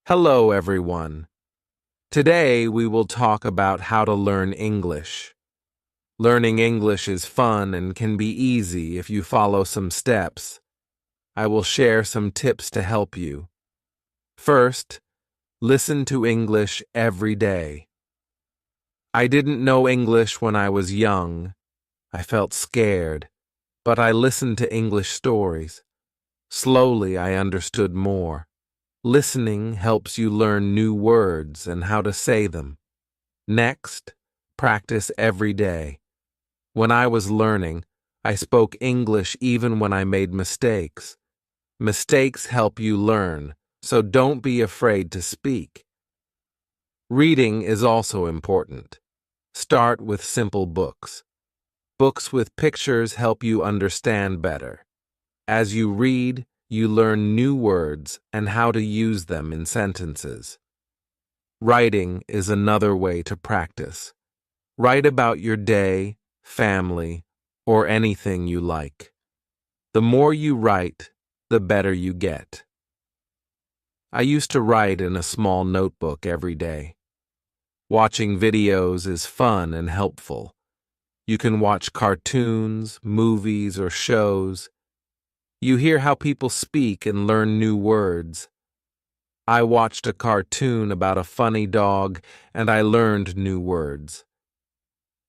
Hello, everyone. Today we will talk about how to learn English. Learning English is fun and can be easy if you follow some steps. I will share some tips to help you. First, listen to English every day. I didn't know English when I was young. I felt scared, but I listened to English stories. Slowly, I understood more. Listening helps you learn new words and how to say them. Next, practice every day. When I was learning, I spoke English even when I made mistakes. Mistakes help you learn, so don't be afraid to speak. Reading is also important. Start with simple books. Books with pictures help you understand better. As you read, you learn new words and how to use them in sentences. Writing is another way to practice. Write about your day, family, or anything you like. The more you write, the better you get. I used to write in a small notebook every day. Watching videos is fun and helpful. You can watch cartoons, movies, or shows. You hear how people speak and learn new words. I watched a cartoon about a funny dog and I learned new words.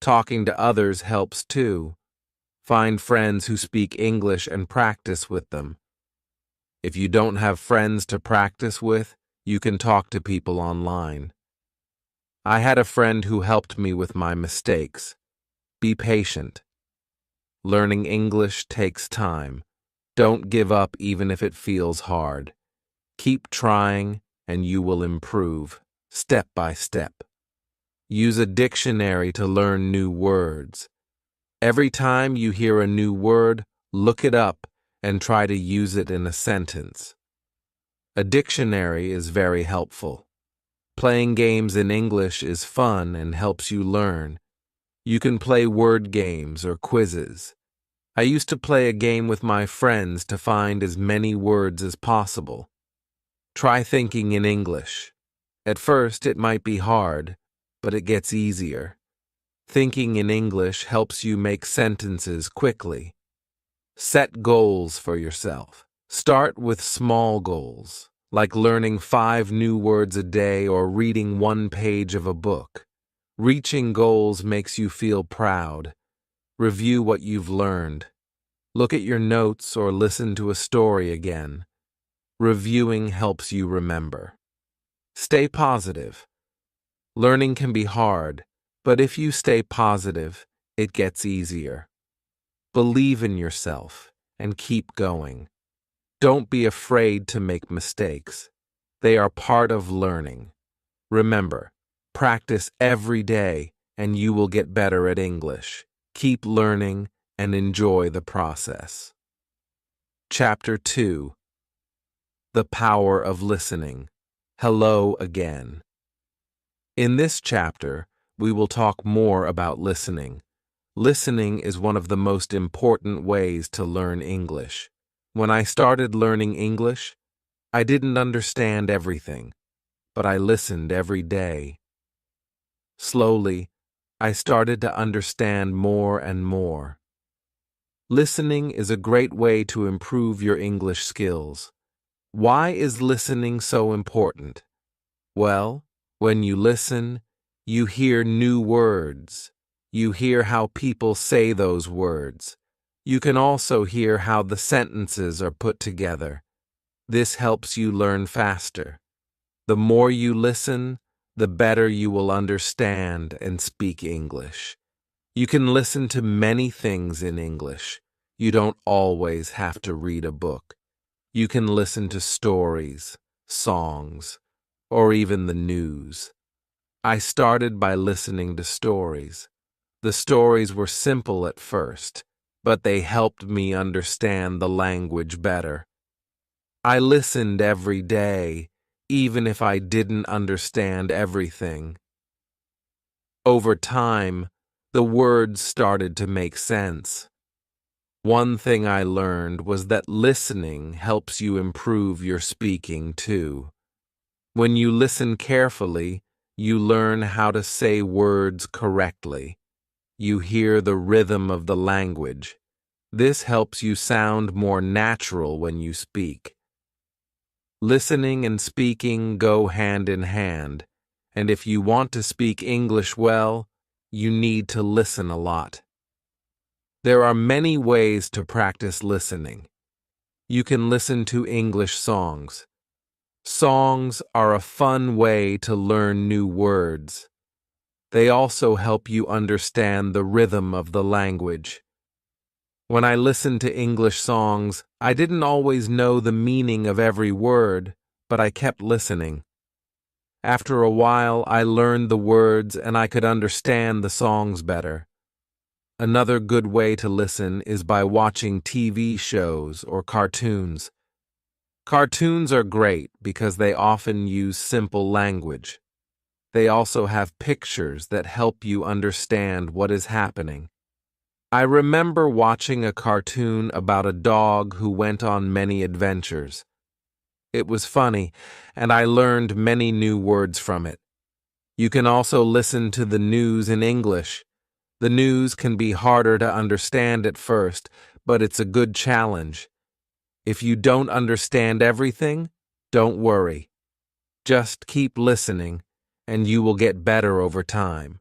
Talking to others helps too. Find friends who speak English and practice with them. If you don't have friends to practice with, you can talk to people online. I had a friend who helped me with my mistakes. Be patient. Learning English takes time. Don't give up even if it feels hard. Keep trying and you will improve, step by step. Use a dictionary to learn new words. Every time you hear a new word, look it up and try to use it in a sentence. A dictionary is very helpful. Playing games in English is fun and helps you learn. You can play word games or quizzes. I used to play a game with my friends to find as many words as possible. Try thinking in English. At first, it might be hard, but it gets easier. Thinking in English helps you make sentences quickly. Set goals for yourself. Start with small goals, like learning 5 new words a day or reading 1 page of a book. Reaching goals makes you feel proud. Review what you've learned. Look at your notes or listen to a story again. Reviewing helps you remember. Stay positive. Learning can be hard, but if you stay positive, it gets easier. Believe in yourself and keep going. Don't be afraid to make mistakes. They are part of learning. Remember, practice every day and you will get better at English. Keep learning and enjoy the process. Chapter 2. The Power of Listening. Hello again. In this chapter, we will talk more about listening. Listening is one of the most important ways to learn English. When I started learning English, I didn't understand everything, but I listened every day. Slowly, I started to understand more and more. Listening is a great way to improve your English skills. Why is listening so important? Well, when you listen, you hear new words. You hear how people say those words. You can also hear how the sentences are put together. This helps you learn faster. The more you listen, the better you will understand and speak English. You can listen to many things in English. You don't always have to read a book. You can listen to stories, songs, or even the news. I started by listening to stories. The stories were simple at first, but they helped me understand the language better. I listened every day, even if I didn't understand everything. Over time, the words started to make sense. One thing I learned was that listening helps you improve your speaking too. When you listen carefully, you learn how to say words correctly. You hear the rhythm of the language. This helps you sound more natural when you speak. Listening and speaking go hand in hand, and if you want to speak English well, you need to listen a lot. There are many ways to practice listening. You can listen to English songs. Songs are a fun way to learn new words. They also help you understand the rhythm of the language. When I listened to English songs, I didn't always know the meaning of every word, but I kept listening. After a while, I learned the words and I could understand the songs better. Another good way to listen is by watching TV shows or cartoons. Cartoons are great because they often use simple language. They also have pictures that help you understand what is happening. I remember watching a cartoon about a dog who went on many adventures. It was funny, and I learned many new words from it. You can also listen to the news in English. The news can be harder to understand at first, but it's a good challenge. If you don't understand everything, don't worry. Just keep listening, and you will get better over time.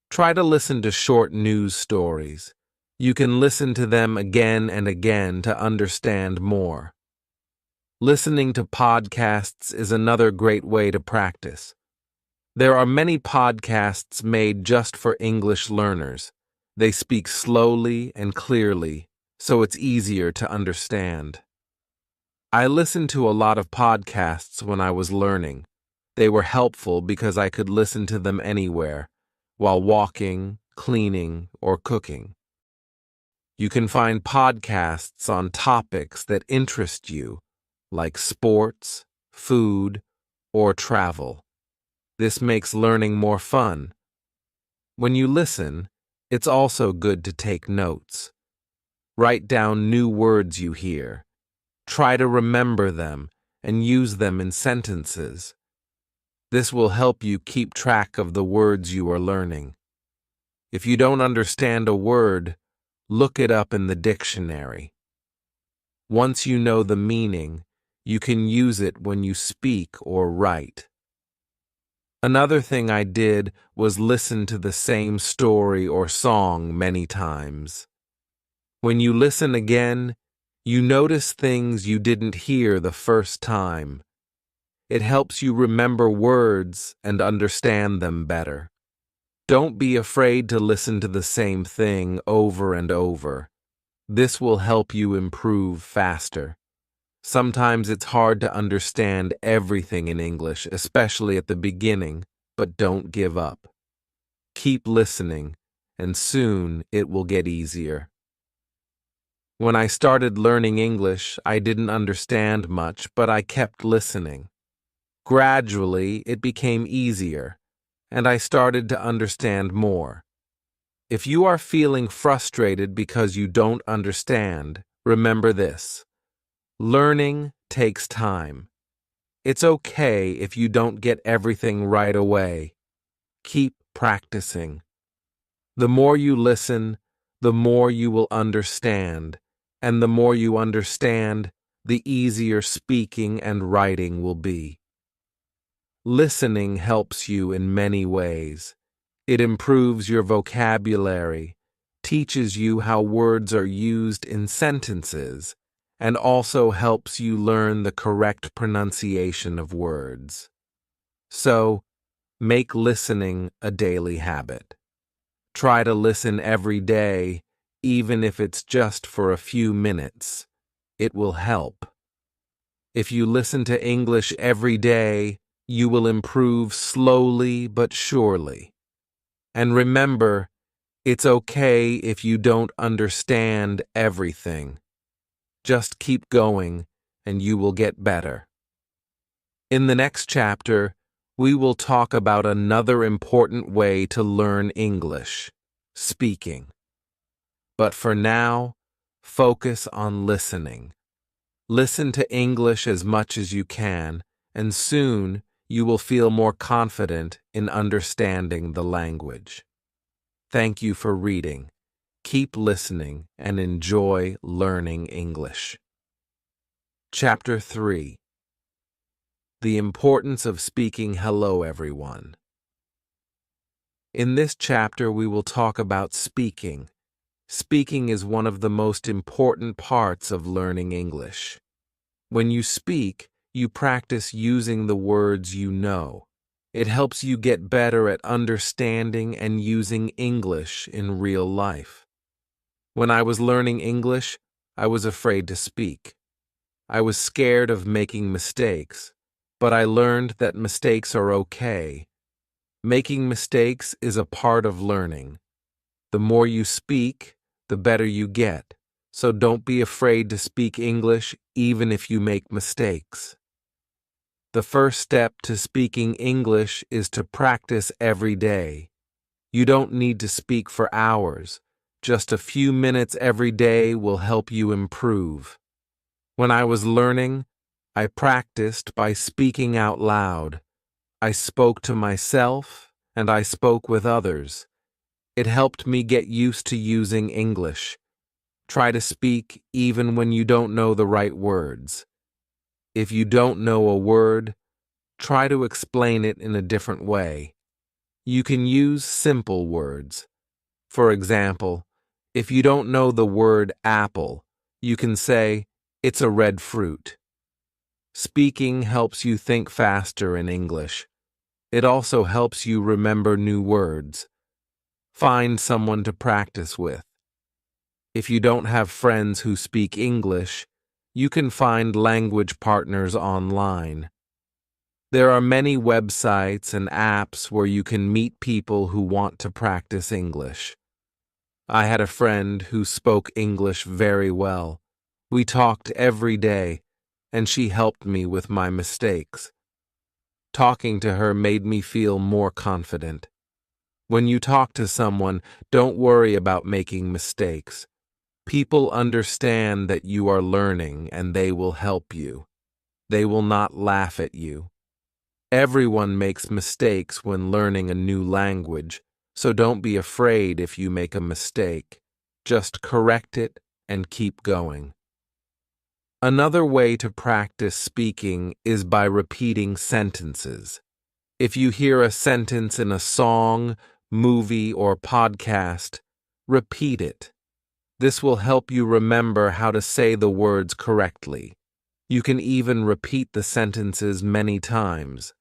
Try to listen to short news stories. You can listen to them again and again to understand more. Listening to podcasts is another great way to practice. There are many podcasts made just for English learners. They speak slowly and clearly, so it's easier to understand. I listened to a lot of podcasts when I was learning. They were helpful because I could listen to them anywhere, while walking, cleaning, or cooking. You can find podcasts on topics that interest you, like sports, food, or travel. This makes learning more fun. When you listen, it's also good to take notes. Write down new words you hear. Try to remember them and use them in sentences. This will help you keep track of the words you are learning. If you don't understand a word, look it up in the dictionary. Once you know the meaning, you can use it when you speak or write. Another thing I did was listen to the same story or song many times. When you listen again, you notice things you didn't hear the first time. It helps you remember words and understand them better. Don't be afraid to listen to the same thing over and over. This will help you improve faster. Sometimes it's hard to understand everything in English, especially at the beginning, but don't give up. Keep listening, and soon it will get easier. When I started learning English, I didn't understand much, but I kept listening. Gradually, it became easier, and I started to understand more. If you are feeling frustrated because you don't understand, remember this. Learning takes time. It's okay if you don't get everything right away. Keep practicing. The more you listen, the more you will understand, and the more you understand, the easier speaking and writing will be. Listening helps you in many ways. It improves your vocabulary, teaches you how words are used in sentences, and also helps you learn the correct pronunciation of words. So, make listening a daily habit. Try to listen every day, even if it's just for a few minutes. It will help. If you listen to English every day, you will improve slowly but surely. And remember, it's okay if you don't understand everything. Just keep going, and you will get better. In the next chapter, we will talk about another important way to learn English, speaking. But for now, focus on listening. Listen to English as much as you can, and soon you will feel more confident in understanding the language. Thank you for reading. Keep listening and enjoy learning English. Chapter 3. The importance of speaking hello, everyone. In this chapter, we will talk about speaking. Speaking is one of the most important parts of learning English. When you speak, you practice using the words you know. It helps you get better at understanding and using English in real life. When I was learning English, I was afraid to speak. I was scared of making mistakes, but I learned that mistakes are okay. Making mistakes is a part of learning. The more you speak, the better you get, so don't be afraid to speak English even if you make mistakes. The first step to speaking English is to practice every day. You don't need to speak for hours. Just a few minutes every day will help you improve. When I was learning, I practiced by speaking out loud. I spoke to myself and I spoke with others. It helped me get used to using English. Try to speak even when you don't know the right words. If you don't know a word, try to explain it in a different way. You can use simple words. For example, if you don't know the word apple, you can say, "It's a red fruit." Speaking helps you think faster in English. It also helps you remember new words. Find someone to practice with. If you don't have friends who speak English, you can find language partners online. There are many websites and apps where you can meet people who want to practice English. I had a friend who spoke English very well. We talked every day, and she helped me with my mistakes. Talking to her made me feel more confident. When you talk to someone, don't worry about making mistakes. People understand that you are learning and they will help you. They will not laugh at you. Everyone makes mistakes when learning a new language, so don't be afraid if you make a mistake. Just correct it and keep going. Another way to practice speaking is by repeating sentences. If you hear a sentence in a song, movie, or podcast, repeat it. This will help you remember how to say the words correctly. You can even repeat the sentences many times.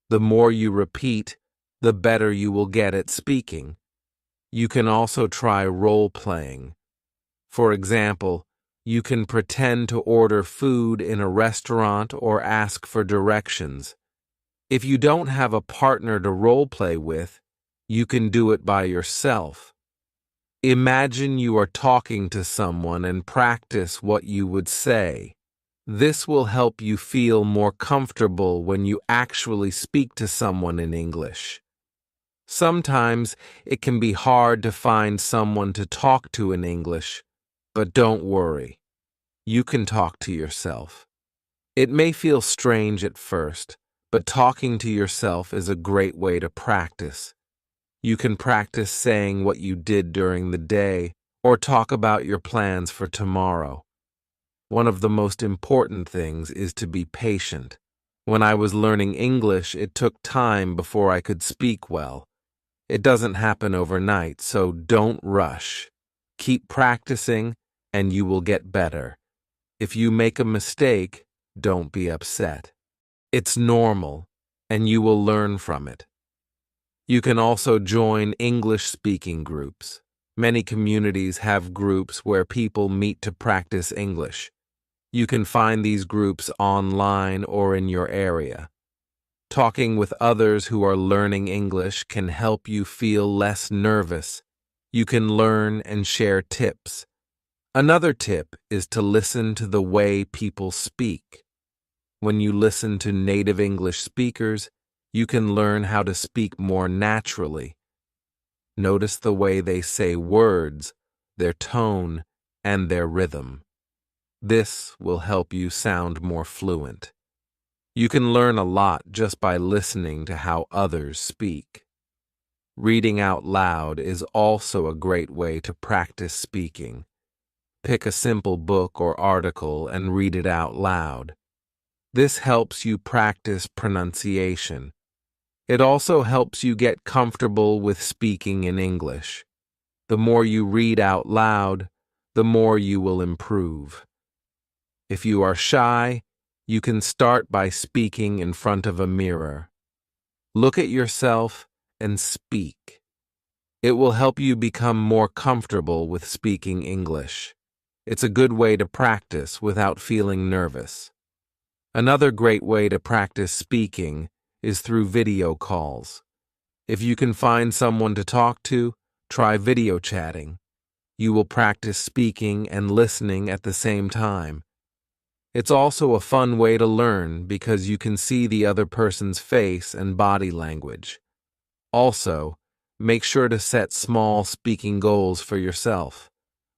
The more you repeat, the better you will get at speaking. You can also try role-playing. For example, you can pretend to order food in a restaurant or ask for directions. If you don't have a partner to role-play with, you can do it by yourself. Imagine you are talking to someone and practice what you would say. This will help you feel more comfortable when you actually speak to someone in English. Sometimes it can be hard to find someone to talk to in English, but don't worry. You can talk to yourself. It may feel strange at first, but talking to yourself is a great way to practice. You can practice saying what you did during the day or talk about your plans for tomorrow. One of the most important things is to be patient. When I was learning English, it took time before I could speak well. It doesn't happen overnight, so don't rush. Keep practicing, and you will get better. If you make a mistake, don't be upset. It's normal, and you will learn from it. You can also join English-speaking groups. Many communities have groups where people meet to practice English. You can find these groups online or in your area. Talking with others who are learning English can help you feel less nervous. You can learn and share tips. Another tip is to listen to the way people speak. When you listen to native English speakers, you can learn how to speak more naturally. Notice the way they say words, their tone, and their rhythm. This will help you sound more fluent. You can learn a lot just by listening to how others speak. Reading out loud is also a great way to practice speaking. Pick a simple book or article and read it out loud. This helps you practice pronunciation. It also helps you get comfortable with speaking in English. The more you read out loud, the more you will improve. If you are shy, you can start by speaking in front of a mirror. Look at yourself and speak. It will help you become more comfortable with speaking English. It's a good way to practice without feeling nervous. Another great way to practice speaking is through video calls. If you can find someone to talk to, try video chatting. You will practice speaking and listening at the same time. It's also a fun way to learn because you can see the other person's face and body language. Also, make sure to set small speaking goals for yourself.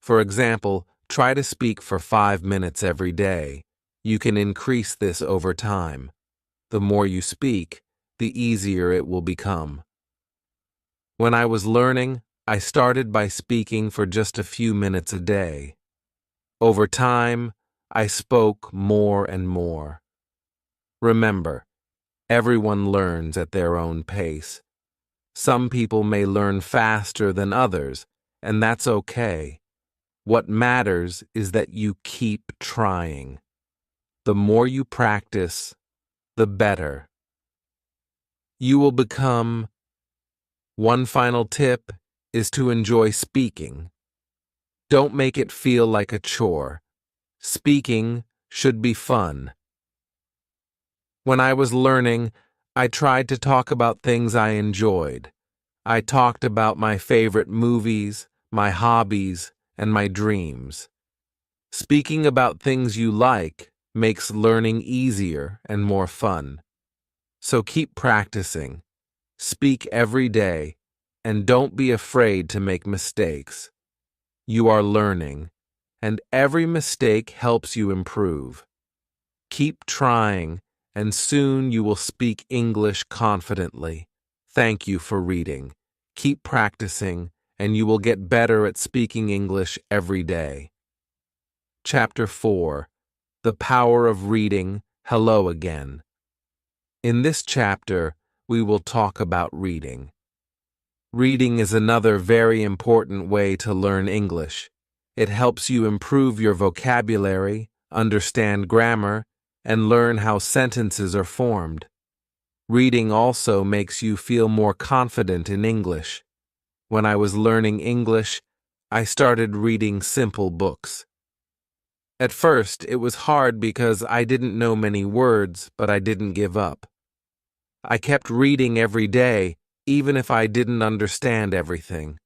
For example, try to speak for 5 minutes every day. You can increase this over time. The more you speak, the easier it will become. When I was learning, I started by speaking for just a few minutes a day. Over time, I spoke more and more. Remember, everyone learns at their own pace. Some people may learn faster than others, and that's okay. What matters is that you keep trying. The more you practice, the better. You will become. One final tip is to enjoy speaking. Don't make it feel like a chore. Speaking should be fun. When I was learning, I tried to talk about things I enjoyed. I talked about my favorite movies, my hobbies, and my dreams. Speaking about things you like makes learning easier and more fun. So keep practicing. Speak every day, and don't be afraid to make mistakes. You are learning, and every mistake helps you improve. Keep trying, and soon you will speak English confidently. Thank you for reading. Keep practicing, and you will get better at speaking English every day. Chapter 4. The Power of Reading. Hello again. In this chapter, we will talk about reading. Reading is another very important way to learn English. It helps you improve your vocabulary, understand grammar, and learn how sentences are formed. Reading also makes you feel more confident in English. When I was learning English, I started reading simple books. At first, it was hard because I didn't know many words, but I didn't give up. I kept reading every day, even if I didn't understand everything.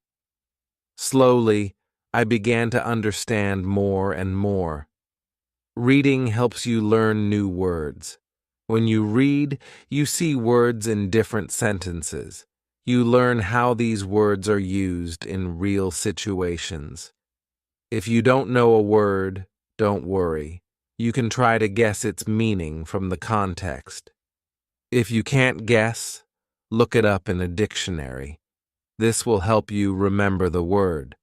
Slowly, I began to understand more and more. Reading helps you learn new words. When you read, you see words in different sentences. You learn how these words are used in real situations. If you don't know a word, don't worry. You can try to guess its meaning from the context. If you can't guess, look it up in a dictionary. This will help you remember the word.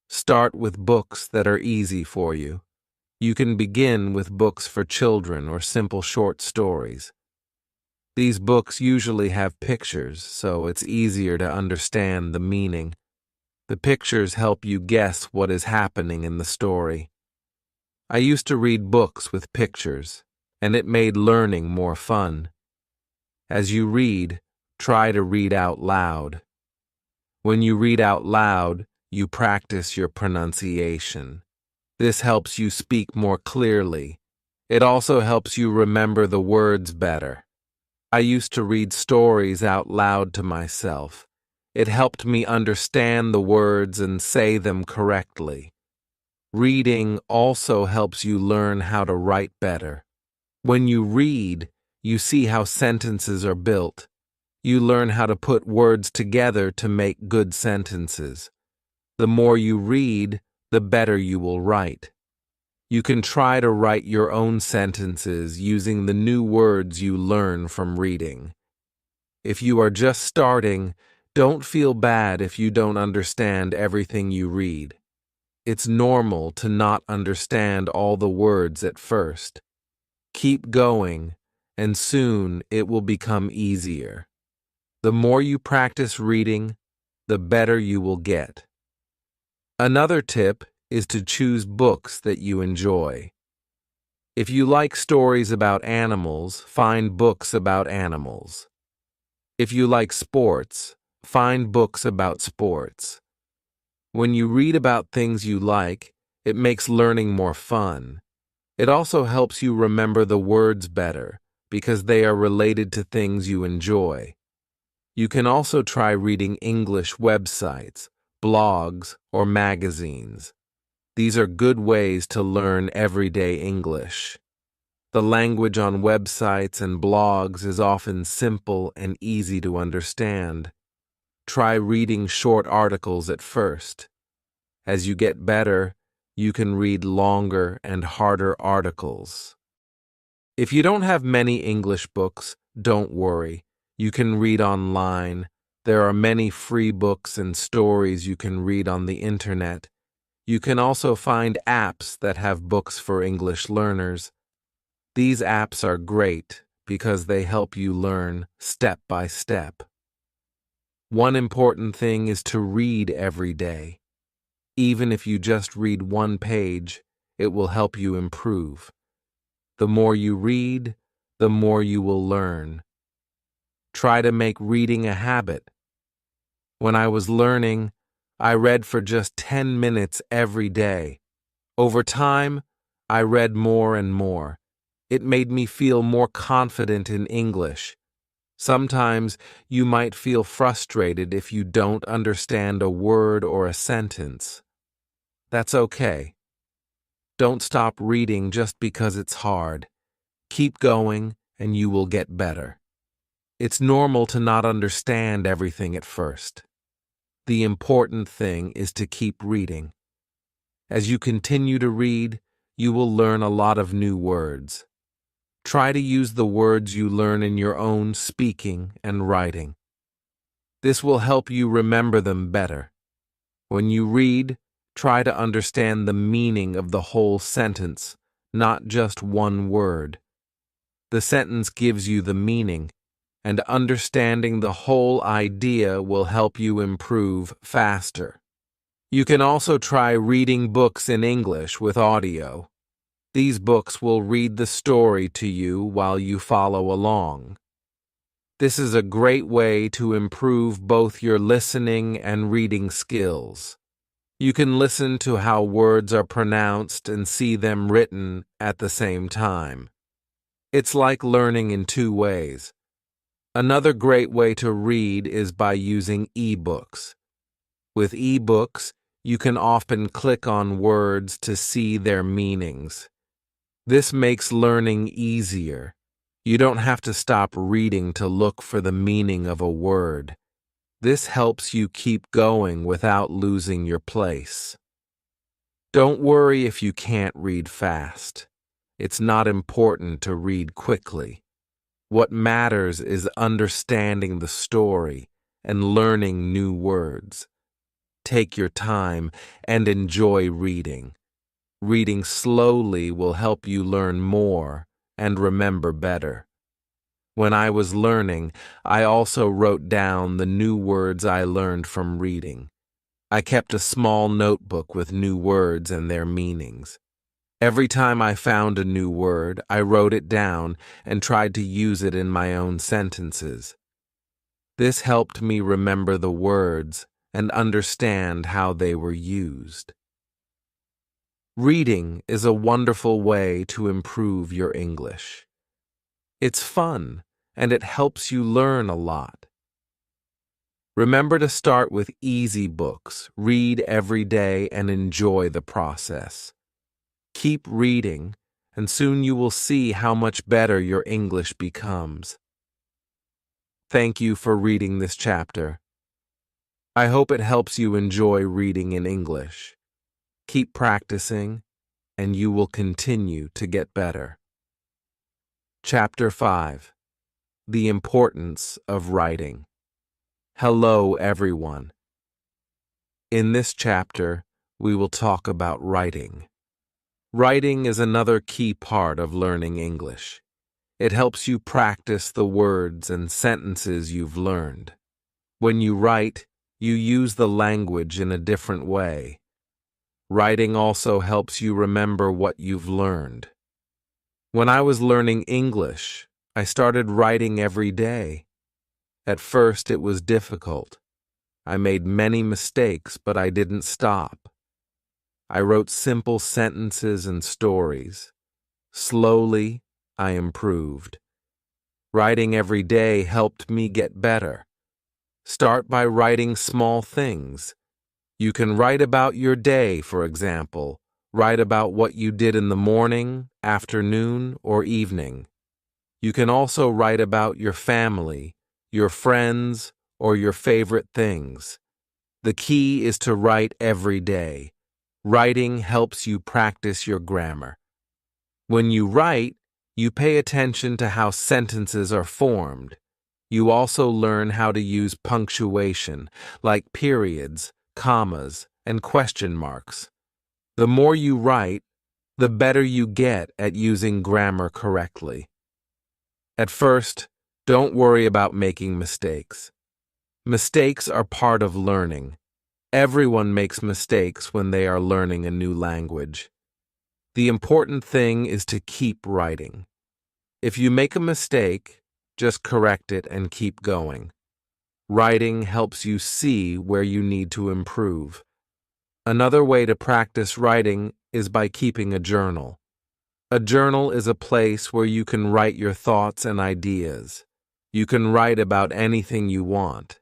Start with books that are easy for you. You can begin with books for children or simple short stories. These books usually have pictures, so it's easier to understand the meaning. The pictures help you guess what is happening in the story. I used to read books with pictures, and it made learning more fun. As you read, try to read out loud. When you read out loud, you practice your pronunciation. This helps you speak more clearly. It also helps you remember the words better. I used to read stories out loud to myself. It helped me understand the words and say them correctly. Reading also helps you learn how to write better. When you read, you see how sentences are built. You learn how to put words together to make good sentences. The more you read, the better you will write. You can try to write your own sentences using the new words you learn from reading. If you are just starting, don't feel bad if you don't understand everything you read. It's normal to not understand all the words at first. Keep going, and soon it will become easier. The more you practice reading, the better you will get. Another tip is to choose books that you enjoy. If you like stories about animals, find books about animals. If you like sports, find books about sports. When you read about things you like, it makes learning more fun. It also helps you remember the words better because they are related to things you enjoy. You can also try reading English websites, blogs, or magazines. These are good ways to learn everyday English. The language on websites and blogs is often simple and easy to understand. Try reading short articles at first. As you get better, you can read longer and harder articles. If you don't have many English books, don't worry. You can read online. There are many free books and stories you can read on the internet. You can also find apps that have books for English learners. These apps are great because they help you learn step by step. One important thing is to read every day. Even if you just read one page, it will help you improve. The more you read, the more you will learn. Try to make reading a habit. When I was learning, I read for just 10 minutes every day. Over time, I read more and more. It made me feel more confident in English. Sometimes you might feel frustrated if you don't understand a word or a sentence. That's okay. Don't stop reading just because it's hard. Keep going and you will get better. It's normal to not understand everything at first. The important thing is to keep reading. As you continue to read, you will learn a lot of new words. Try to use the words you learn in your own speaking and writing. This will help you remember them better. When you read, try to understand the meaning of the whole sentence, not just one word. The sentence gives you the meaning, and understanding the whole idea will help you improve faster. You can also try reading books in English with audio. These books will read the story to you while you follow along. This is a great way to improve both your listening and reading skills. You can listen to how words are pronounced and see them written at the same time. It's like learning in two ways. Another great way to read is by using ebooks. With ebooks, you can often click on words to see their meanings. This makes learning easier. You don't have to stop reading to look for the meaning of a word. This helps you keep going without losing your place. Don't worry if you can't read fast. It's not important to read quickly. What matters is understanding the story and learning new words. Take your time and enjoy reading. Reading slowly will help you learn more and remember better. When I was learning, I also wrote down the new words I learned from reading. I kept a small notebook with new words and their meanings. Every time I found a new word, I wrote it down and tried to use it in my own sentences. This helped me remember the words and understand how they were used. Reading is a wonderful way to improve your English. It's fun, and it helps you learn a lot. Remember to start with easy books, read every day, and enjoy the process. Keep reading, and soon you will see how much better your English becomes. Thank you for reading this chapter. I hope it helps you enjoy reading in English. Keep practicing, and you will continue to get better. Chapter 5. The Importance of Writing. Hello, everyone. In this chapter, we will talk about writing. Writing is another key part of learning English. It helps you practice the words and sentences you've learned. When you write, you use the language in a different way. Writing also helps you remember what you've learned. When I was learning English, I started writing every day. At first, it was difficult. I made many mistakes, but I didn't stop. I wrote simple sentences and stories. Slowly, I improved. Writing every day helped me get better. Start by writing small things. You can write about your day, for example. Write about what you did in the morning, afternoon, or evening. You can also write about your family, your friends, or your favorite things. The key is to write every day. Writing helps you practice your grammar. When you write, you pay attention to how sentences are formed. You also learn how to use punctuation, like periods, commas, and question marks. The more you write, the better you get at using grammar correctly. At first, don't worry about making mistakes. Mistakes are part of learning. Everyone makes mistakes when they are learning a new language. The important thing is to keep writing. If you make a mistake, just correct it and keep going. Writing helps you see where you need to improve. Another way to practice writing is by keeping a journal. A journal is a place where you can write your thoughts and ideas. You can write about anything you want.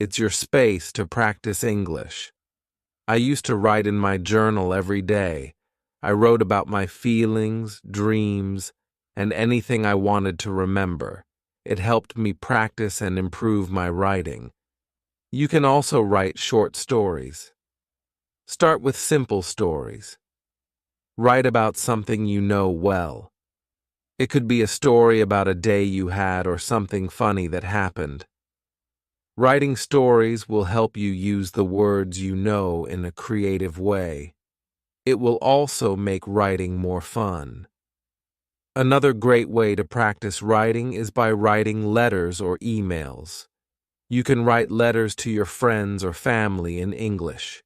It's your space to practice English. I used to write in my journal every day. I wrote about my feelings, dreams, and anything I wanted to remember. It helped me practice and improve my writing. You can also write short stories. Start with simple stories. Write about something you know well. It could be a story about a day you had or something funny that happened. Writing stories will help you use the words you know in a creative way. It will also make writing more fun. Another great way to practice writing is by writing letters or emails. You can write letters to your friends or family in English.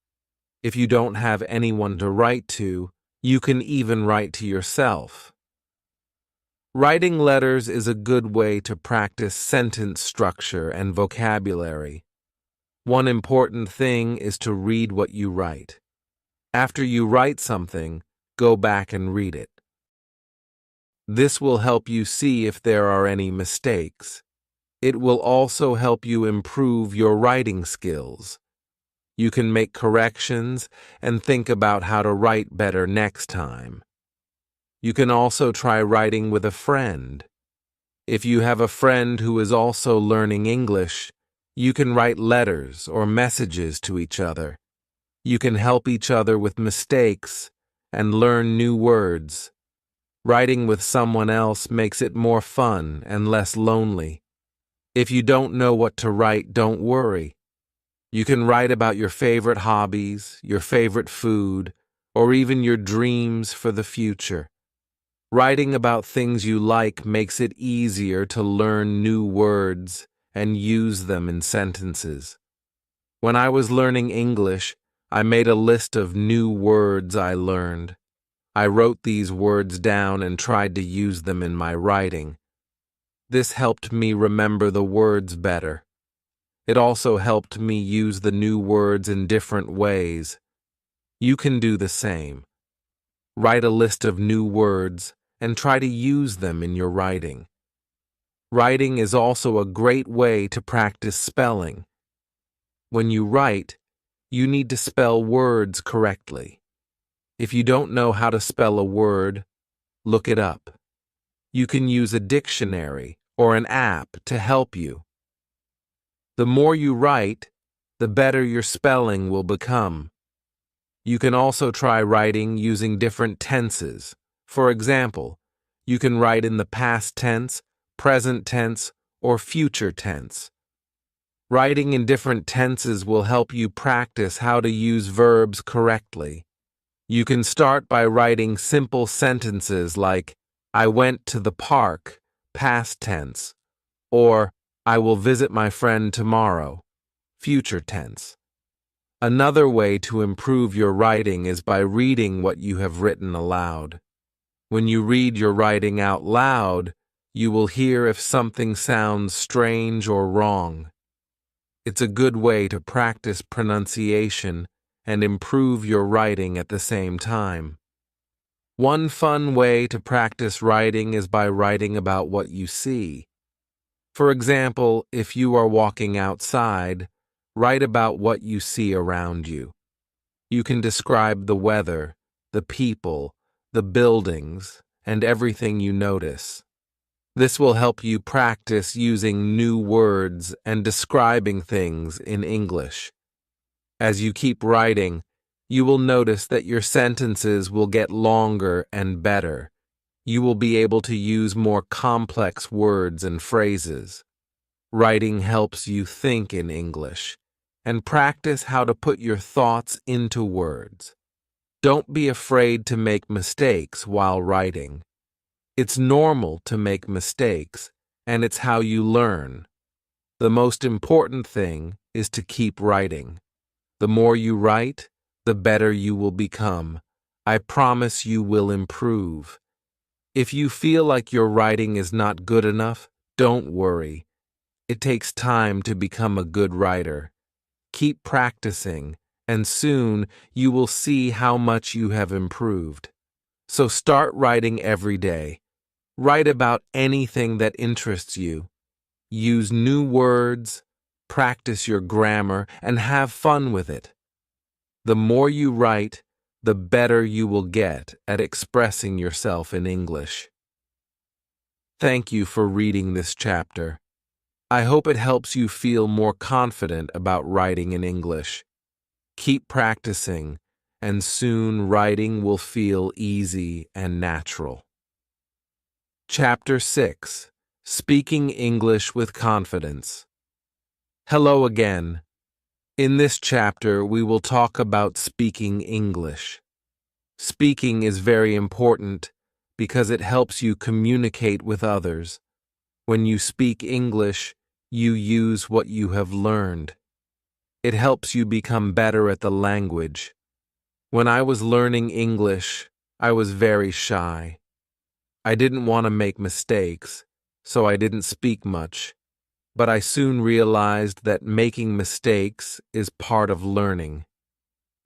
If you don't have anyone to write to, you can even write to yourself. Writing letters is a good way to practice sentence structure and vocabulary. One important thing is to read what you write. After you write something, go back and read it. This will help you see if there are any mistakes. It will also help you improve your writing skills. You can make corrections and think about how to write better next time. You can also try writing with a friend. If you have a friend who is also learning English, you can write letters or messages to each other. You can help each other with mistakes and learn new words. Writing with someone else makes it more fun and less lonely. If you don't know what to write, don't worry. You can write about your favorite hobbies, your favorite food, or even your dreams for the future. Writing about things you like makes it easier to learn new words and use them in sentences. When I was learning English, I made a list of new words I learned. I wrote these words down and tried to use them in my writing. This helped me remember the words better. It also helped me use the new words in different ways. You can do the same. Write a list of new words and try to use them in your writing. Writing is also a great way to practice spelling. When you write, you need to spell words correctly. If you don't know how to spell a word, look it up. You can use a dictionary or an app to help you. The more you write, the better your spelling will become. You can also try writing using different tenses. For example, you can write in the past tense, present tense, or future tense. Writing in different tenses will help you practice how to use verbs correctly. You can start by writing simple sentences like, I went to the park, past tense, or I will visit my friend tomorrow, future tense. Another way to improve your writing is by reading what you have written aloud. When you read your writing out loud, you will hear if something sounds strange or wrong. It's a good way to practice pronunciation and improve your writing at the same time. One fun way to practice writing is by writing about what you see. For example, if you are walking outside, write about what you see around you. You can describe the weather, the people, the buildings, and everything you notice. This will help you practice using new words and describing things in English. As you keep writing, you will notice that your sentences will get longer and better. You will be able to use more complex words and phrases. Writing helps you think in English and practice how to put your thoughts into words. Don't be afraid to make mistakes while writing. It's normal to make mistakes, and it's how you learn. The most important thing is to keep writing. The more you write, the better you will become. I promise you will improve. If you feel like your writing is not good enough, don't worry. It takes time to become a good writer. Keep practicing, and soon you will see how much you have improved. So start writing every day. Write about anything that interests you. Use new words, practice your grammar, and have fun with it. The more you write, the better you will get at expressing yourself in English. Thank you for reading this chapter. I hope it helps you feel more confident about writing in English. Keep practicing, and soon writing will feel easy and natural. Chapter 6. Speaking English with Confidence. Hello again. In this chapter, we will talk about speaking English. Speaking is very important because it helps you communicate with others. When you speak English, you use what you have learned. It helps you become better at the language. When I was learning English, I was very shy. I didn't want to make mistakes, so I didn't speak much. But I soon realized that making mistakes is part of learning.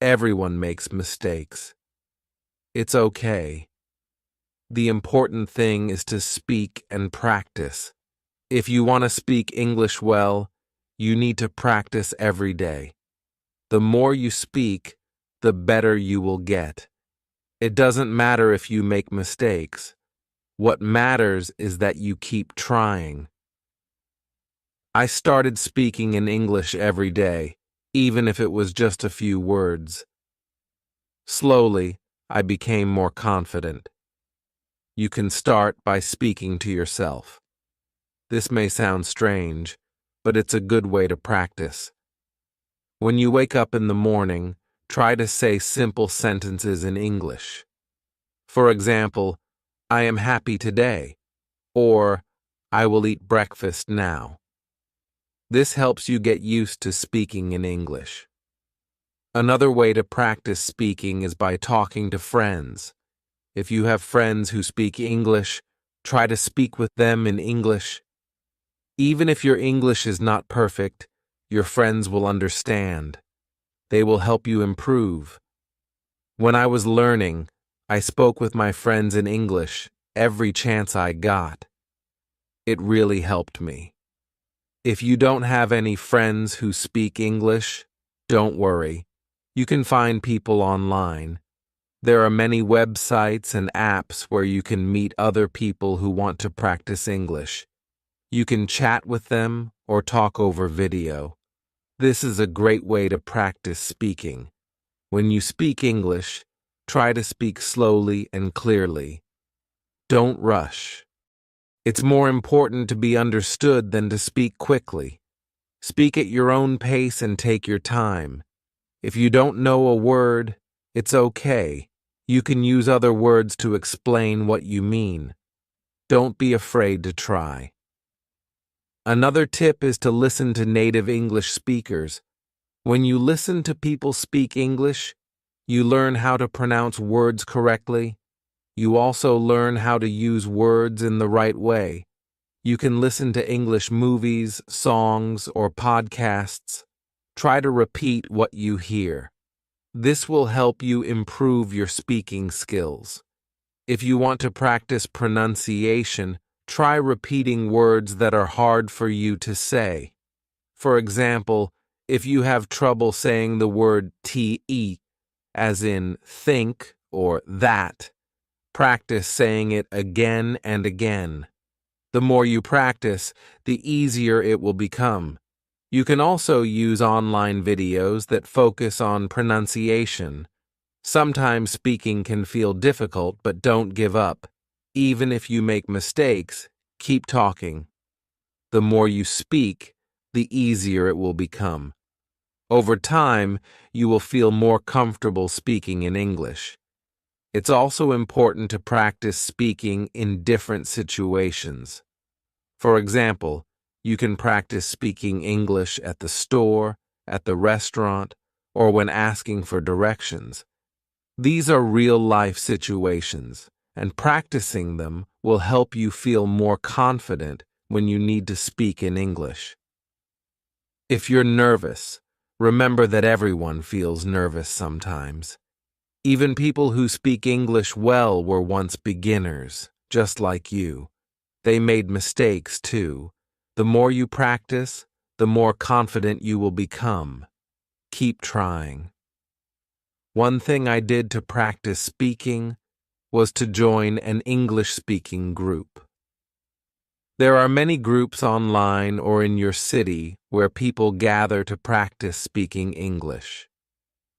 Everyone makes mistakes. It's okay. The important thing is to speak and practice. If you want to speak English well, you need to practice every day. The more you speak, the better you will get. It doesn't matter if you make mistakes. What matters is that you keep trying. I started speaking in English every day, even if it was just a few words. Slowly, I became more confident. You can start by speaking to yourself. This may sound strange, but it's a good way to practice. When you wake up in the morning, try to say simple sentences in English. For example, I am happy today, or I will eat breakfast now. This helps you get used to speaking in English. Another way to practice speaking is by talking to friends. If you have friends who speak English, try to speak with them in English. Even if your English is not perfect, your friends will understand. They will help you improve. When I was learning, I spoke with my friends in English every chance I got. It really helped me. If you don't have any friends who speak English, don't worry. You can find people online. There are many websites and apps where you can meet other people who want to practice English. You can chat with them or talk over video. This is a great way to practice speaking. When you speak English, try to speak slowly and clearly. Don't rush. It's more important to be understood than to speak quickly. Speak at your own pace and take your time. If you don't know a word, it's okay. You can use other words to explain what you mean. Don't be afraid to try. Another tip is to listen to native English speakers. When you listen to people speak English, you learn how to pronounce words correctly. You also learn how to use words in the right way. You can listen to English movies, songs, or podcasts. Try to repeat what you hear. This will help you improve your speaking skills. If you want to practice pronunciation, try repeating words that are hard for you to say. For example, if you have trouble saying the word te, as in think or that, practice saying it again and again. The more you practice, the easier it will become. You can also use online videos that focus on pronunciation. Sometimes speaking can feel difficult, but don't give up. Even if you make mistakes, keep talking. The more you speak, the easier it will become. Over time, you will feel more comfortable speaking in English. It's also important to practice speaking in different situations. For example, you can practice speaking English at the store, at the restaurant, or when asking for directions. These are real-life situations, and practicing them will help you feel more confident when you need to speak in English. If you're nervous, remember that everyone feels nervous sometimes. Even people who speak English well were once beginners, just like you. They made mistakes too. The more you practice, the more confident you will become. Keep trying. One thing I did to practice speaking was to join an English-speaking group. There are many groups online or in your city where people gather to practice speaking English.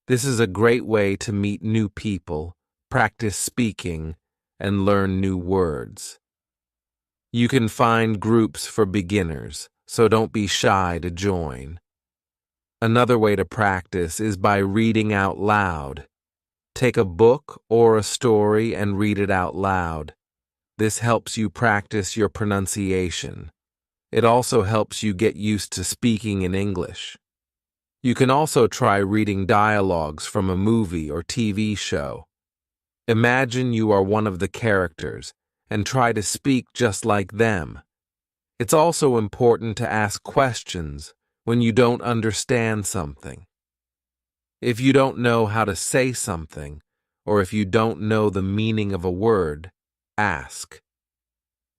This is a great way to meet new people, practice speaking, and learn new words. You can find groups for beginners, so don't be shy to join. Another way to practice is by reading out loud. Take a book or a story and read it out loud. This helps you practice your pronunciation. It also helps you get used to speaking in English. You can also try reading dialogues from a movie or TV show. Imagine you are one of the characters and try to speak just like them. It's also important to ask questions when you don't understand something. If you don't know how to say something, or if you don't know the meaning of a word, ask.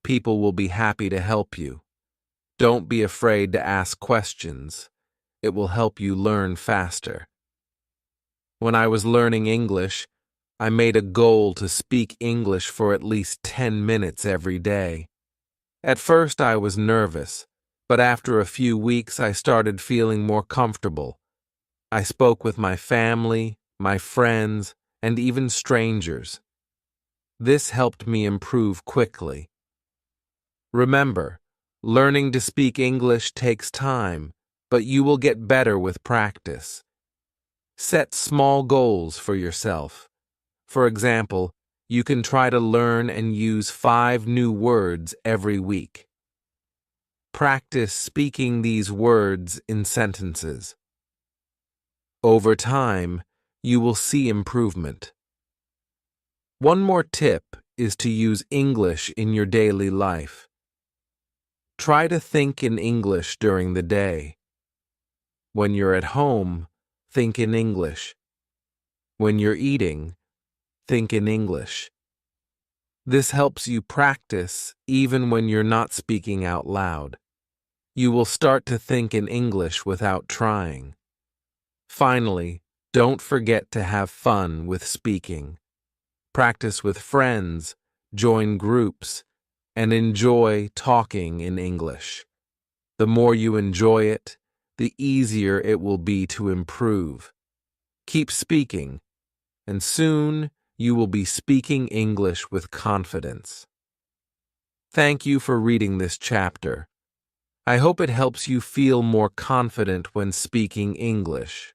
People will be happy to help you. Don't be afraid to ask questions. It will help you learn faster. When I was learning English, I made a goal to speak English for at least 10 minutes every day. At first I was nervous, but after a few weeks I started feeling more comfortable. I spoke with my family, my friends, and even strangers. This helped me improve quickly. Remember, learning to speak English takes time, but you will get better with practice. Set small goals for yourself. For example, you can try to learn and use 5 new words every week. Practice speaking these words in sentences. Over time, you will see improvement. One more tip is to use English in your daily life. Try to think in English during the day. When you're at home, think in English. When you're eating, think in English. This helps you practice even when you're not speaking out loud. You will start to think in English without trying. Finally, don't forget to have fun with speaking. Practice with friends, join groups, and enjoy talking in English. The more you enjoy it, the easier it will be to improve. Keep speaking, and soon you will be speaking English with confidence. Thank you for reading this chapter. I hope it helps you feel more confident when speaking English.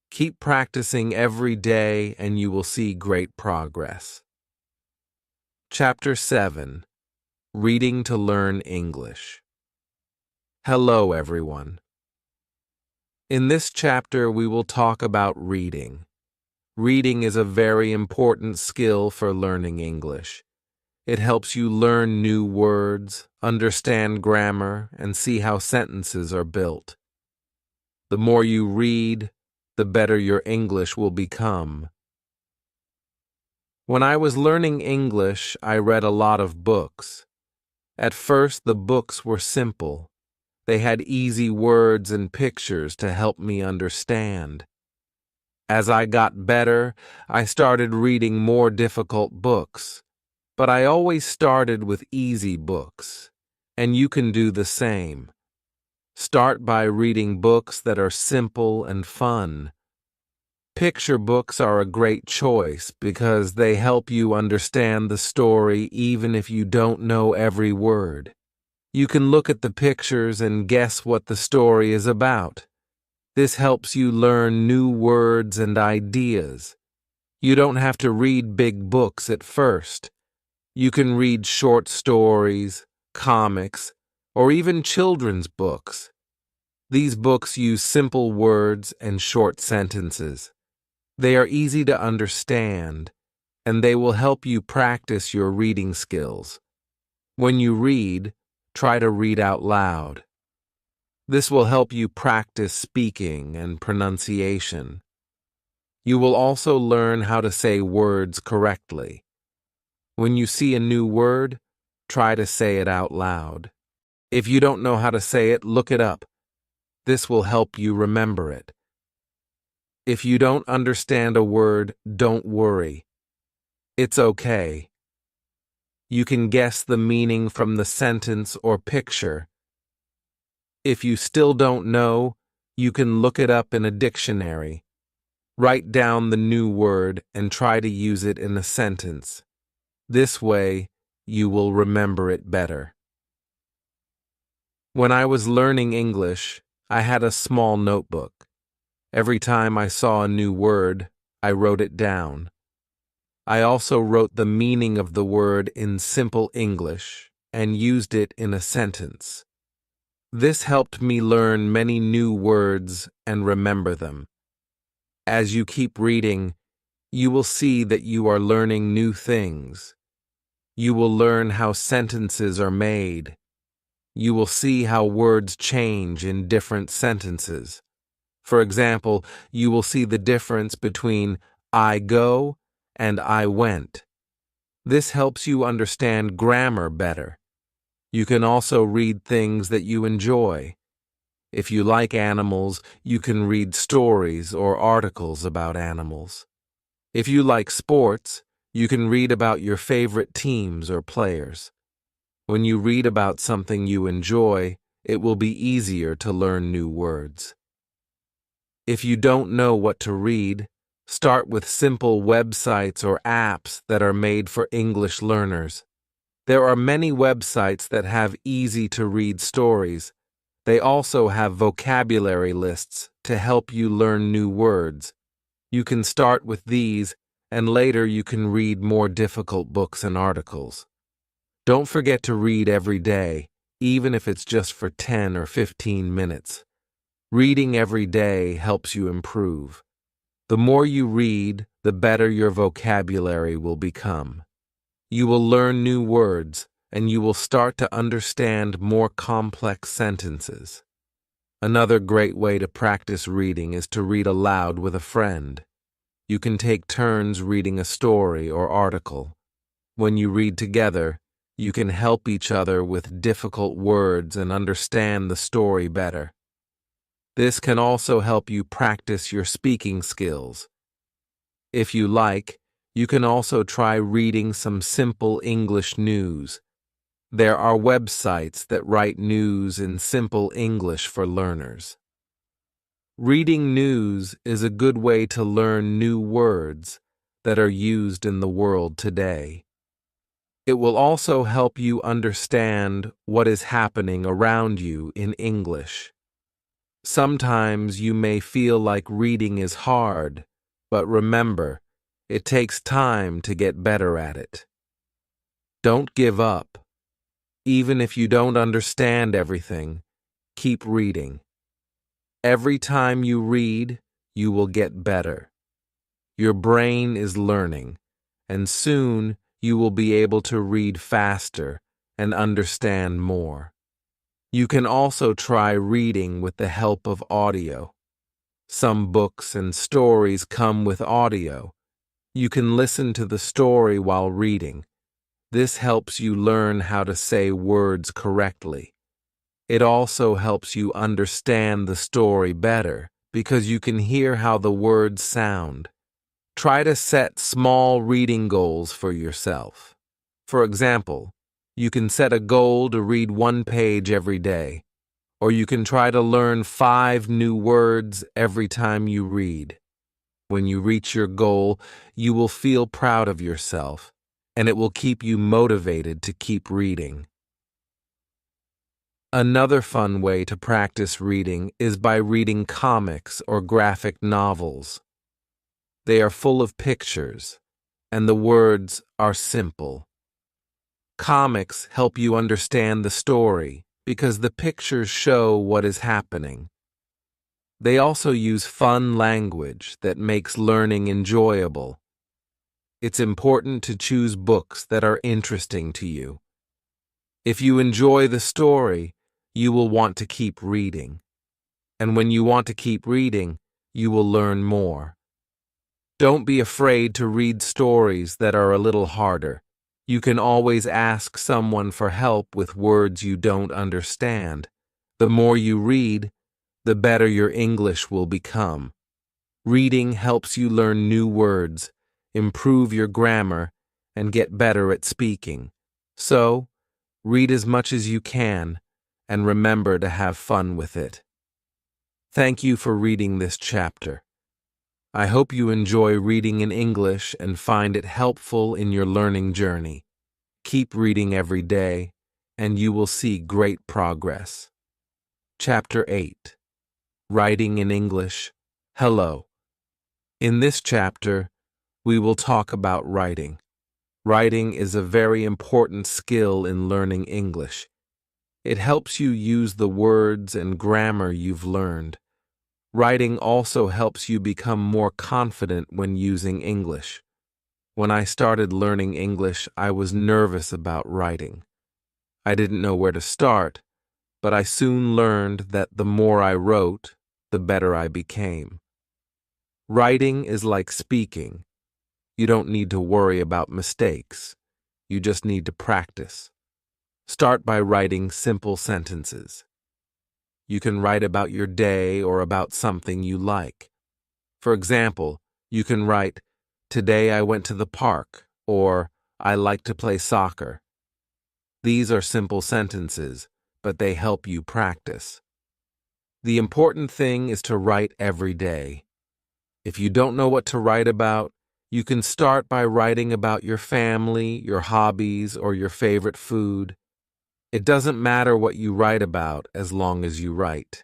Keep practicing every day and you will see great progress. Chapter 7. Reading to Learn English. Hello, everyone. In this chapter, we will talk about reading. Reading is a very important skill for learning English. It helps you learn new words, understand grammar, and see how sentences are built. The more you read, the better your English will become. When I was learning English, I read a lot of books. At first, the books were simple. They had easy words and pictures to help me understand. As I got better, I started reading more difficult books. But I always started with easy books, and you can do the same. Start by reading books that are simple and fun. Picture books are a great choice because they help you understand the story even if you don't know every word. You can look at the pictures and guess what the story is about. This helps you learn new words and ideas. You don't have to read big books at first. You can read short stories, comics, or even children's books. These books use simple words and short sentences. They are easy to understand, and they will help you practice your reading skills. When you read, try to read out loud. This will help you practice speaking and pronunciation. You will also learn how to say words correctly. When you see a new word, try to say it out loud. If you don't know how to say it, look it up. This will help you remember it. If you don't understand a word, don't worry. It's okay. You can guess the meaning from the sentence or picture. If you still don't know, you can look it up in a dictionary. Write down the new word and try to use it in a sentence. This way, you will remember it better. When I was learning English, I had a small notebook. Every time I saw a new word, I wrote it down. I also wrote the meaning of the word in simple English and used it in a sentence. This helped me learn many new words and remember them. As you keep reading, you will see that you are learning new things. You will learn how sentences are made. You will see how words change in different sentences. For example, you will see the difference between I go and I went. This helps you understand grammar better. You can also read things that you enjoy. If you like animals, you can read stories or articles about animals. If you like sports, you can read about your favorite teams or players. When you read about something you enjoy, it will be easier to learn new words. If you don't know what to read, start with simple websites or apps that are made for English learners. There are many websites that have easy-to-read stories. They also have vocabulary lists to help you learn new words. You can start with these, and later you can read more difficult books and articles. Don't forget to read every day, even if it's just for 10 or 15 minutes. Reading every day helps you improve. The more you read, the better your vocabulary will become. You will learn new words, and you will start to understand more complex sentences. Another great way to practice reading is to read aloud with a friend. You can take turns reading a story or article. When you read together, you can help each other with difficult words and understand the story better. This can also help you practice your speaking skills. If you like, you can also try reading some simple English news. There are websites that write news in simple English for learners. Reading news is a good way to learn new words that are used in the world today. It will also help you understand what is happening around you in English. Sometimes you may feel like reading is hard, but remember, it takes time to get better at it. Don't give up. Even if you don't understand everything, keep reading. Every time you read, you will get better. Your brain is learning, and soon you will be able to read faster and understand more. You can also try reading with the help of audio. Some books and stories come with audio. You can listen to the story while reading. This helps you learn how to say words correctly. It also helps you understand the story better because you can hear how the words sound. Try to set small reading goals for yourself. For example, you can set a goal to read 1 page every day, or you can try to learn 5 new words every time you read. When you reach your goal, you will feel proud of yourself, and it will keep you motivated to keep reading. Another fun way to practice reading is by reading comics or graphic novels. They are full of pictures, and the words are simple. Comics help you understand the story because the pictures show what is happening. They also use fun language that makes learning enjoyable. It's important to choose books that are interesting to you. If you enjoy the story, you will want to keep reading. And when you want to keep reading, you will learn more. Don't be afraid to read stories that are a little harder. You can always ask someone for help with words you don't understand. The more you read, the better your English will become. Reading helps you learn new words, improve your grammar, and get better at speaking. So, read as much as you can, and remember to have fun with it. Thank you for reading this chapter. I hope you enjoy reading in English and find it helpful in your learning journey. Keep reading every day, and you will see great progress. Chapter 8. Writing in English. Hello. In this chapter, we will talk about writing. Writing is a very important skill in learning English. It helps you use the words and grammar you've learned. Writing also helps you become more confident when using English. When I started learning English, I was nervous about writing. I didn't know where to start, but I soon learned that the more I wrote, the better I became. Writing is like speaking. You don't need to worry about mistakes. You just need to practice. Start by writing simple sentences. You can write about your day or about something you like. For example, you can write, "Today I went to the park," or "I like to play soccer." These are simple sentences, but they help you practice. The important thing is to write every day. If you don't know what to write about, you can start by writing about your family, your hobbies, or your favorite food. It doesn't matter what you write about as long as you write.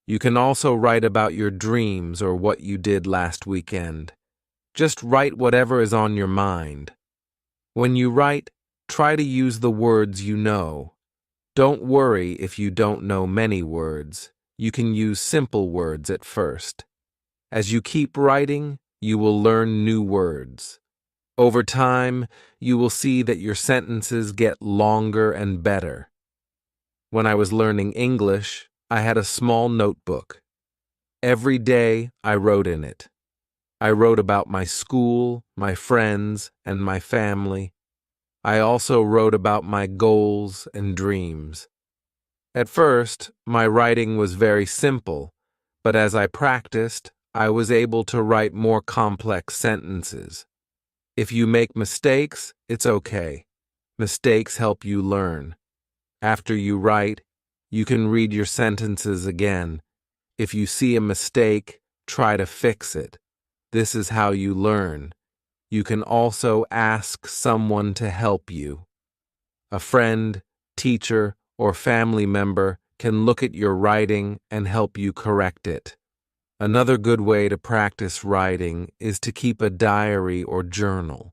You can also write about your dreams or what you did last weekend. Just write whatever is on your mind. When you write, try to use the words you know. Don't worry if you don't know many words. You can use simple words at first. As you keep writing, you will learn new words. Over time, you will see that your sentences get longer and better. When I was learning English, I had a small notebook. Every day, I wrote in it. I wrote about my school, my friends, and my family. I also wrote about my goals and dreams. At first, my writing was very simple, but as I practiced, I was able to write more complex sentences. If you make mistakes, it's okay. Mistakes help you learn. After you write, you can read your sentences again. If you see a mistake, try to fix it. This is how you learn. You can also ask someone to help you. A friend, teacher, or family member can look at your writing and help you correct it. Another good way to practice writing is to keep a diary or journal.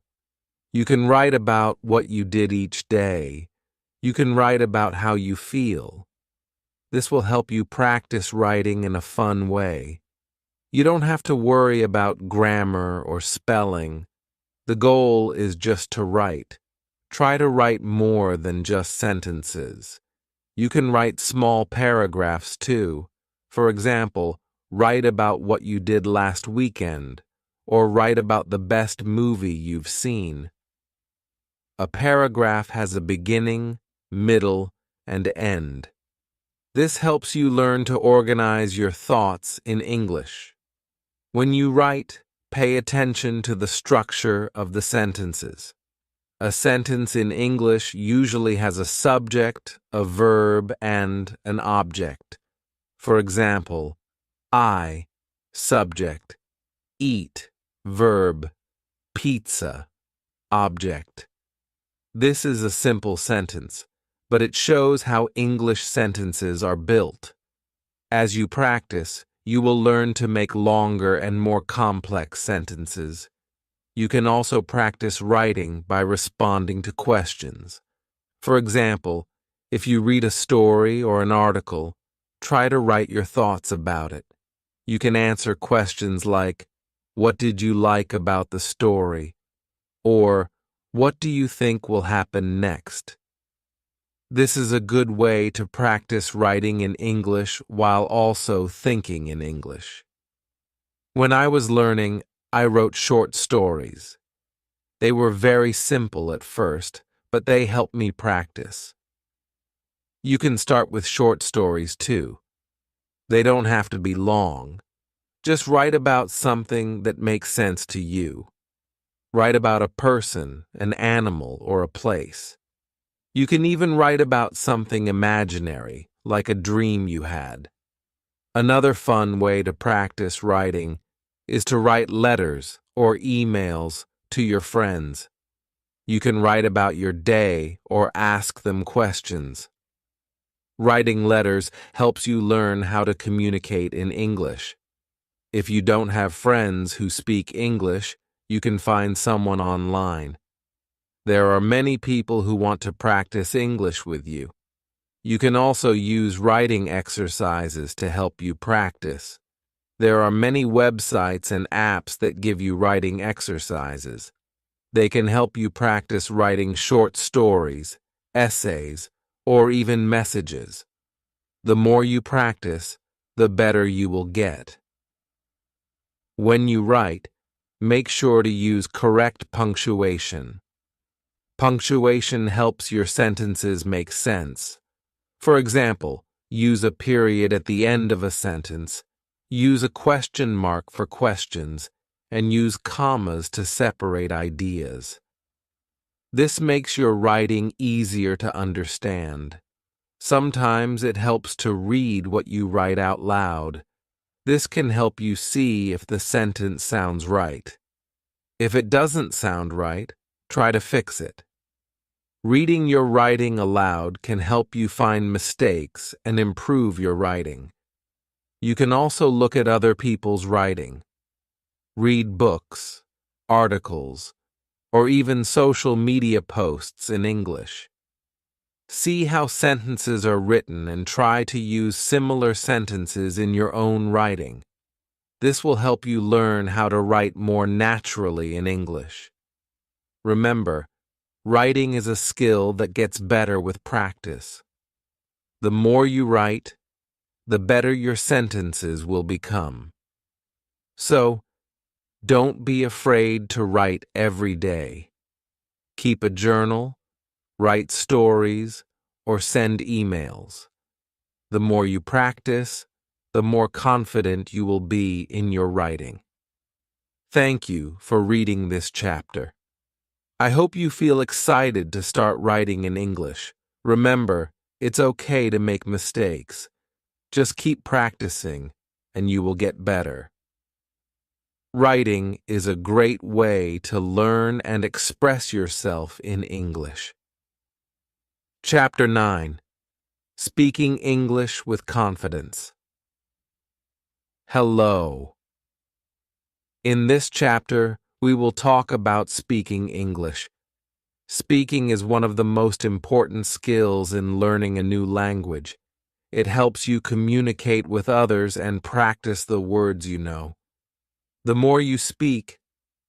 You can write about what you did each day. You can write about how you feel. This will help you practice writing in a fun way. You don't have to worry about grammar or spelling. The goal is just to write. Try to write more than just sentences. You can write small paragraphs too. For example, write about what you did last weekend, or write about the best movie you've seen. A paragraph has a beginning, middle, and end. This helps you learn to organize your thoughts in English. When you write, pay attention to the structure of the sentences. A sentence in English usually has a subject, a verb, and an object. For example, I, subject, eat, verb, pizza, object. This is a simple sentence, but it shows how English sentences are built. As you practice, you will learn to make longer and more complex sentences. You can also practice writing by responding to questions. For example, if you read a story or an article, try to write your thoughts about it. You can answer questions like, "What did you like about the story?" or "What do you think will happen next?" This is a good way to practice writing in English while also thinking in English. When I was learning, I wrote short stories. They were very simple at first, but they helped me practice. You can start with short stories too. They don't have to be long. Just write about something that makes sense to you. Write about a person, an animal, or a place. You can even write about something imaginary, like a dream you had. Another fun way to practice writing is to write letters or emails to your friends. You can write about your day or ask them questions. Writing letters helps you learn how to communicate in English. If you don't have friends who speak English, you can find someone online. There are many people who want to practice English with you. You can also use writing exercises to help you practice. There are many websites and apps that give you writing exercises. They can help you practice writing short stories, essays, or even messages. The more you practice, the better you will get. When you write, make sure to use correct punctuation. Punctuation helps your sentences make sense. For example, use a period at the end of a sentence, use a question mark for questions, and use commas to separate ideas. This makes your writing easier to understand. Sometimes it helps to read what you write out loud. This can help you see if the sentence sounds right. If it doesn't sound right, try to fix it. Reading your writing aloud can help you find mistakes and improve your writing. You can also look at other people's writing. Read books, articles, or even social media posts in English. See how sentences are written and try to use similar sentences in your own writing. This will help you learn how to write more naturally in English. Remember, writing is a skill that gets better with practice. The more you write, the better your sentences will become. So, don't be afraid to write every day. Keep a journal, write stories, or send emails. The more you practice, the more confident you will be in your writing. Thank you for reading this chapter. I hope you feel excited to start writing in English. Remember, it's okay to make mistakes. Just keep practicing, and you will get better. Writing is a great way to learn and express yourself in English. Chapter 9. Speaking English with Confidence. Hello. In this chapter, we will talk about speaking English. Speaking is one of the most important skills in learning a new language. It helps you communicate with others and practice the words you know. The more you speak,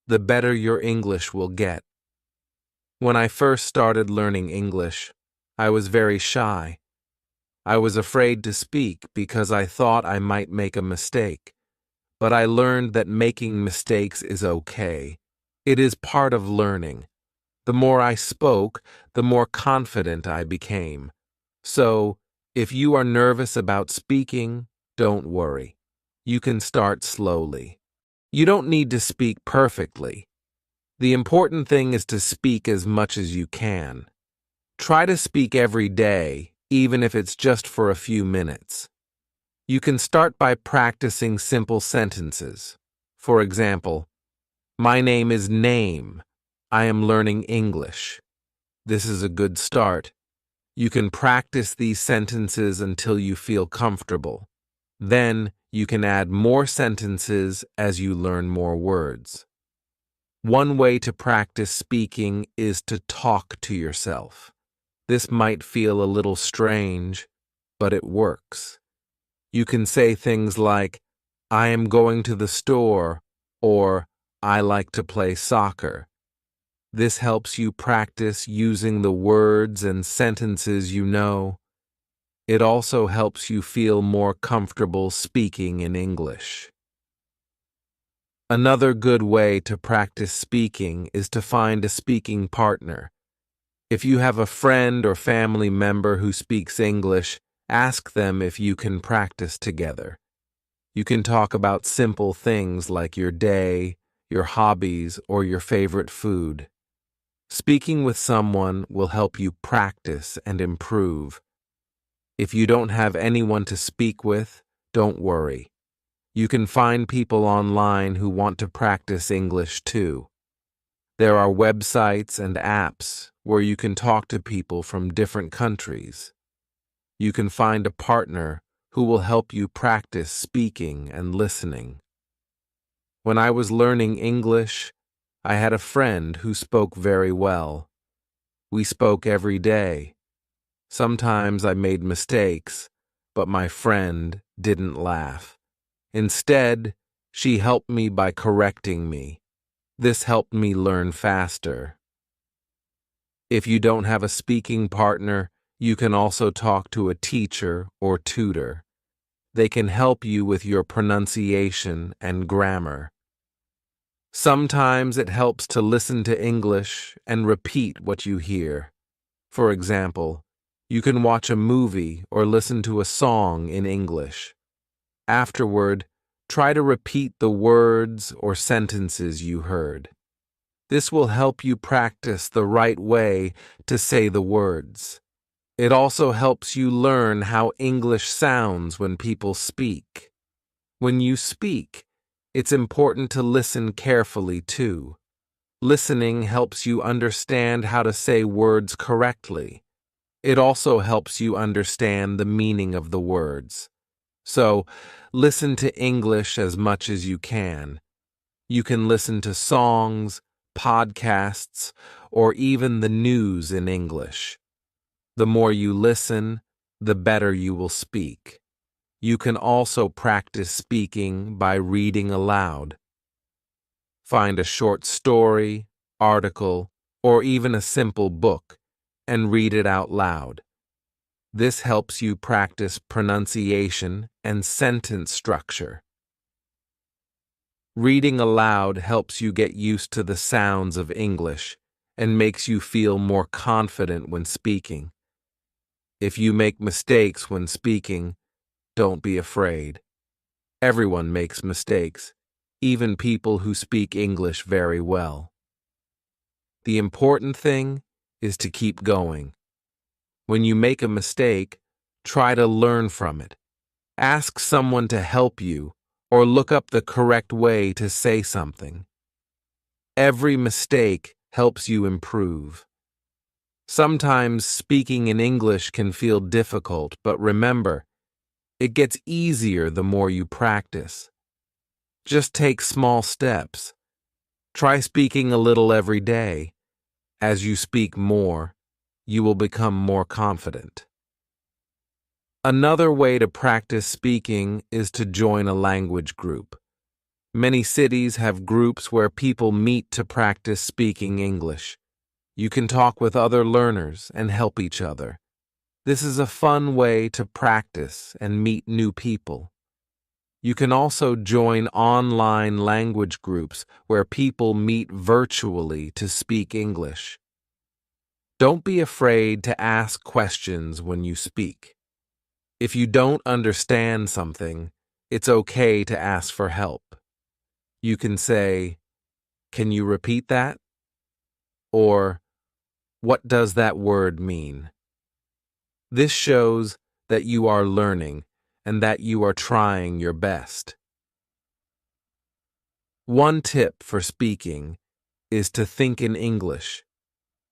the better your English will get. When I first started learning English, I was very shy. I was afraid to speak because I thought I might make a mistake. But I learned that making mistakes is okay. It is part of learning. The more I spoke, the more confident I became. So, if you are nervous about speaking, don't worry. You can start slowly. You don't need to speak perfectly. The important thing is to speak as much as you can. Try to speak every day, even if it's just for a few minutes. You can start by practicing simple sentences. For example, my name is Name. I am learning English. This is a good start. You can practice these sentences until you feel comfortable. Then, you can add more sentences as you learn more words. One way to practice speaking is to talk to yourself. This might feel a little strange, but it works. You can say things like, I am going to the store, or I like to play soccer. This helps you practice using the words and sentences you know. It also helps you feel more comfortable speaking in English. Another good way to practice speaking is to find a speaking partner. If you have a friend or family member who speaks English, ask them if you can practice together. You can talk about simple things like your day, your hobbies, or your favorite food. Speaking with someone will help you practice and improve. If you don't have anyone to speak with, don't worry. You can find people online who want to practice English too. There are websites and apps where you can talk to people from different countries. You can find a partner who will help you practice speaking and listening. When I was learning English, I had a friend who spoke very well. We spoke every day. Sometimes I made mistakes, but my friend didn't laugh. Instead, she helped me by correcting me. This helped me learn faster. If you don't have a speaking partner, you can also talk to a teacher or tutor. They can help you with your pronunciation and grammar. Sometimes it helps to listen to English and repeat what you hear. For example, you can watch a movie or listen to a song in English. Afterward, try to repeat the words or sentences you heard. This will help you practice the right way to say the words. It also helps you learn how English sounds when people speak. When you speak, it's important to listen carefully too. Listening helps you understand how to say words correctly. It also helps you understand the meaning of the words. So, listen to English as much as you can. You can listen to songs, podcasts, or even the news in English. The more you listen, the better you will speak. You can also practice speaking by reading aloud. Find a short story, article, or even a simple book, and read it out loud. This helps you practice pronunciation and sentence structure. Reading aloud helps you get used to the sounds of English and makes you feel more confident when speaking. If you make mistakes when speaking, don't be afraid. Everyone makes mistakes, even people who speak English very well. The important thing is to keep going. When you make a mistake, try to learn from it. Ask someone to help you or look up the correct way to say something. Every mistake helps you improve. Sometimes speaking in English can feel difficult, but remember, it gets easier the more you practice. Just take small steps. Try speaking a little every day. As you speak more, you will become more confident. Another way to practice speaking is to join a language group. Many cities have groups where people meet to practice speaking English. You can talk with other learners and help each other. This is a fun way to practice and meet new people. You can also join online language groups where people meet virtually to speak English. Don't be afraid to ask questions when you speak. If you don't understand something, it's okay to ask for help. You can say, "Can you repeat that?" Or, "What does that word mean?" This shows that you are learning and that you are trying your best. One tip for speaking is to think in English.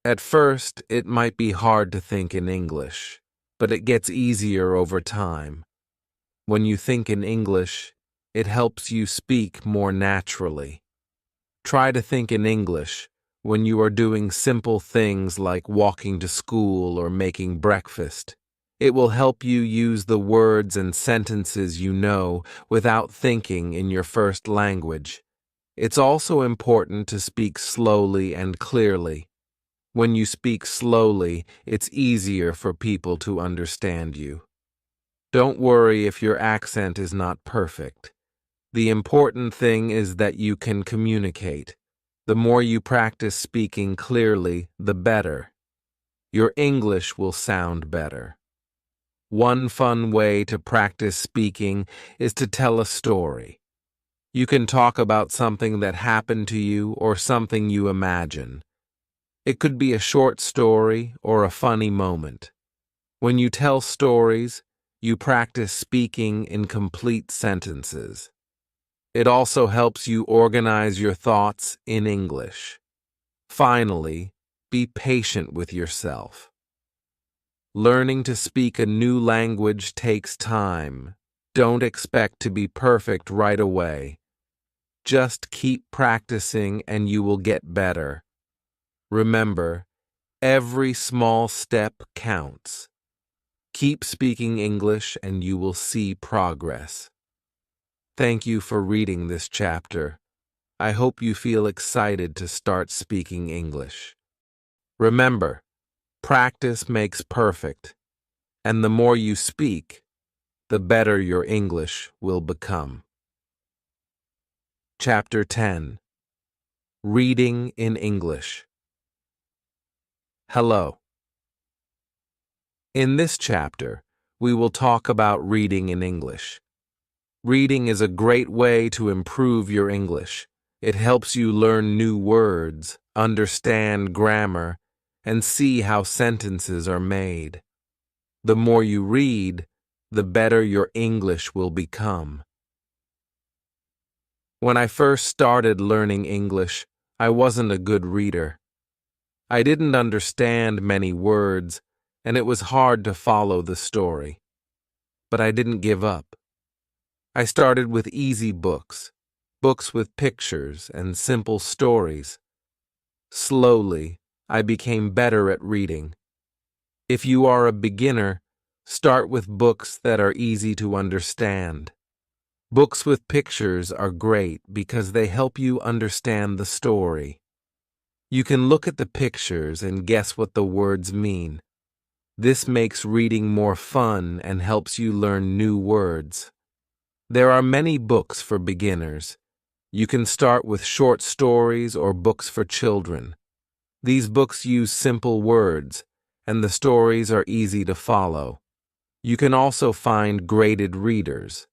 At first, it might be hard to think in English, but it gets easier over time. When you think in English, it helps you speak more naturally. Try to think in English when you are doing simple things like walking to school or making breakfast. It will help you use the words and sentences you know without thinking in your first language. It's also important to speak slowly and clearly. When you speak slowly, it's easier for people to understand you. Don't worry if your accent is not perfect. The important thing is that you can communicate. The more you practice speaking clearly, the better. Your English will sound better. One fun way to practice speaking is to tell a story. You can talk about something that happened to you or something you imagine. It could be a short story or a funny moment. When you tell stories, you practice speaking in complete sentences. It also helps you organize your thoughts in English. Finally, be patient with yourself. Learning to speak a new language takes time. Don't expect to be perfect right away. Just keep practicing and you will get better. Remember, every small step counts. Keep speaking English and you will see progress. Thank you for reading this chapter. I hope you feel excited to start speaking English. Remember, practice makes perfect, and the more you speak, the better your English will become. Chapter 10. Reading in English. Hello. In this chapter, we will talk about reading in English. Reading is a great way to improve your English. It helps you learn new words, understand grammar, and see how sentences are made. The more you read, the better your English will become. When I first started learning English, I wasn't a good reader. I didn't understand many words, and it was hard to follow the story. But I didn't give up. I started with easy books, books with pictures and simple stories. Slowly, I became better at reading. If you are a beginner, start with books that are easy to understand. Books with pictures are great because they help you understand the story. You can look at the pictures and guess what the words mean. This makes reading more fun and helps you learn new words. There are many books for beginners. You can start with short stories or books for children. These books use simple words, and the stories are easy to follow. You can also find graded readers.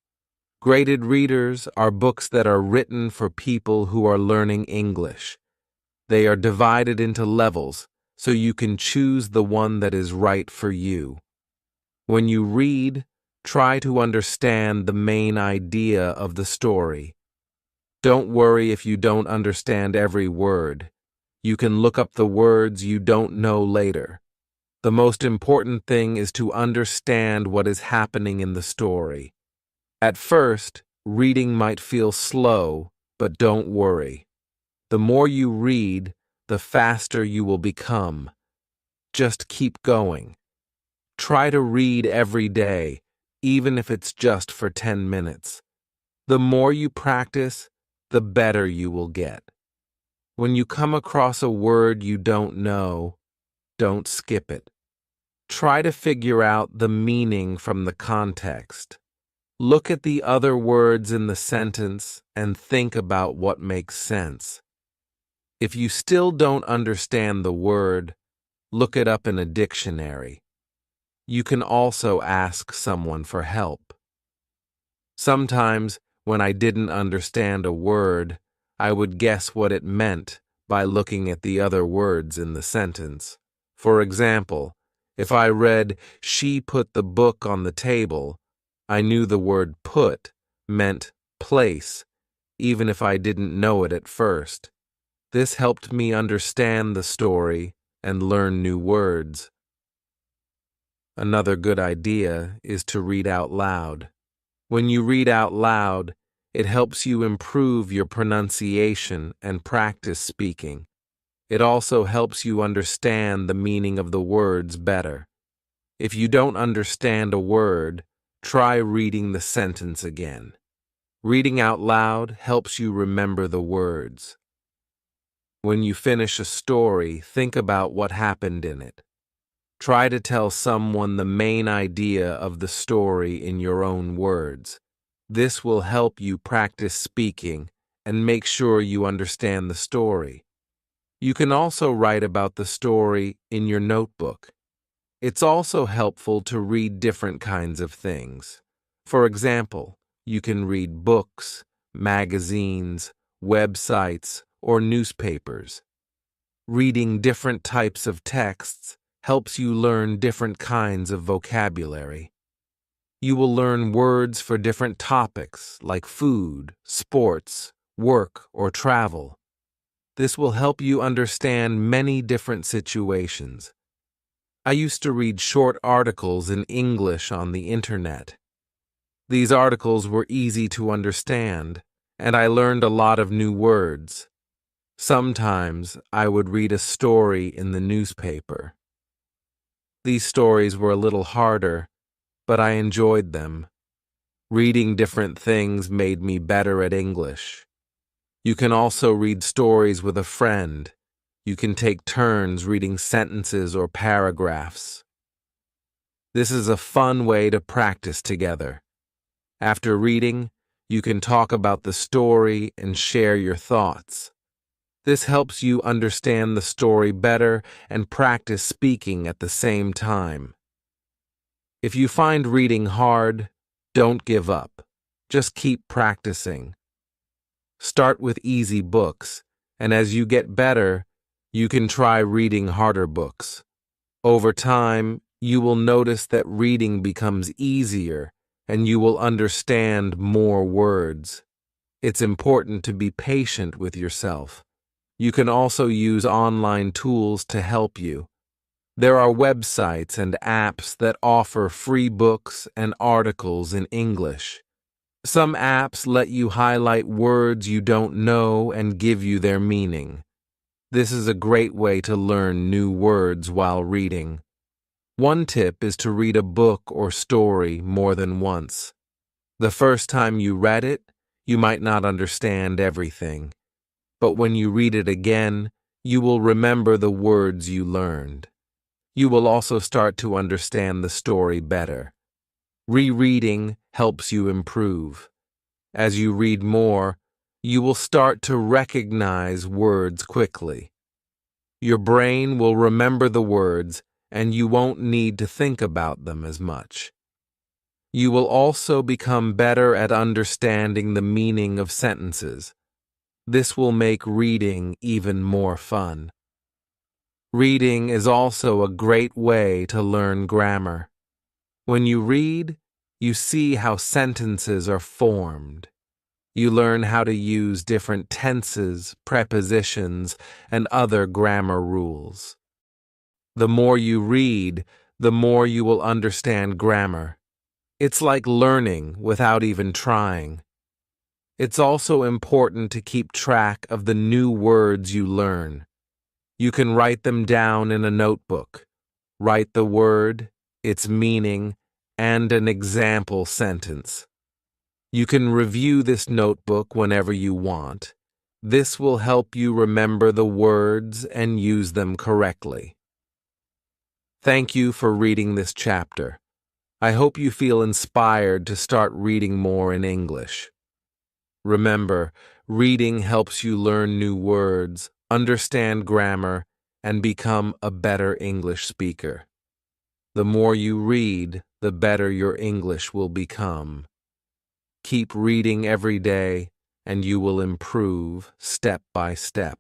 Graded readers are books that are written for people who are learning English. They are divided into levels, so you can choose the one that is right for you. When you read, Try to understand the main idea of the story. Don't worry if you don't understand every word. You can look up the words you don't know later. The most important thing is to understand what is happening in the story. At first, reading might feel slow, but don't worry. The more you read, the faster you will become. Just keep going. Try to read every day, even if it's just for 10 minutes. The more you practice, the better you will get. When you come across a word you don't know, don't skip it. Try to figure out the meaning from the context. Look at the other words in the sentence and think about what makes sense. If you still don't understand the word, look it up in a dictionary. You can also ask someone for help. Sometimes, when I didn't understand a word, I would guess what it meant by looking at the other words in the sentence. For example, if I read, "She put the book on the table," I knew the word put meant place, even if I didn't know it at first. This helped me understand the story and learn new words. Another good idea is to read out loud. When you read out loud, it helps you improve your pronunciation and practice speaking. It also helps you understand the meaning of the words better. If you don't understand a word, try reading the sentence again. Reading out loud helps you remember the words. When you finish a story, think about what happened in it. Try to tell someone the main idea of the story in your own words. This will help you practice speaking and make sure you understand the story. You can also write about the story in your notebook. It's also helpful to read different kinds of things. For example, you can read books, magazines, websites, or newspapers. Reading different types of texts helps you learn different kinds of vocabulary. You will learn words for different topics like food, sports, work, or travel. This will help you understand many different situations. I used to read short articles in English on the internet. These articles were easy to understand, and I learned a lot of new words. Sometimes I would read a story in the newspaper. These stories were a little harder, but I enjoyed them. Reading different things made me better at English. You can also read stories with a friend. You can take turns reading sentences or paragraphs. This is a fun way to practice together. After reading, you can talk about the story and share your thoughts. This helps you understand the story better and practice speaking at the same time. If you find reading hard, don't give up. Just keep practicing. Start with easy books, and as you get better, you can try reading harder books. Over time, you will notice that reading becomes easier, and you will understand more words. It's important to be patient with yourself. You can also use online tools to help you. There are websites and apps that offer free books and articles in English. Some apps let you highlight words you don't know and give you their meaning. This is a great way to learn new words while reading. One tip is to read a book or story more than once. The first time you read it, you might not understand everything. But when you read it again, you will remember the words you learned. You will also start to understand the story better. Rereading helps you improve. As you read more, you will start to recognize words quickly. Your brain will remember the words, and you won't need to think about them as much. You will also become better at understanding the meaning of sentences. This will make reading even more fun. Reading is also a great way to learn grammar. When you read, You see how sentences are formed. You learn how to use different tenses, prepositions, and other grammar rules. The more you read, the more you will understand grammar. It's like learning without even trying. It's also important to keep track of the new words you learn. You can write them down in a notebook. Write the word, its meaning, and an example sentence. You can review this notebook whenever you want. This will help you remember the words and use them correctly. Thank you for reading this chapter. I hope you feel inspired to start reading more in English. Remember, reading helps you learn new words, understand grammar, and become a better English speaker. The more you read, the better your English will become. Keep reading every day, and you will improve step by step.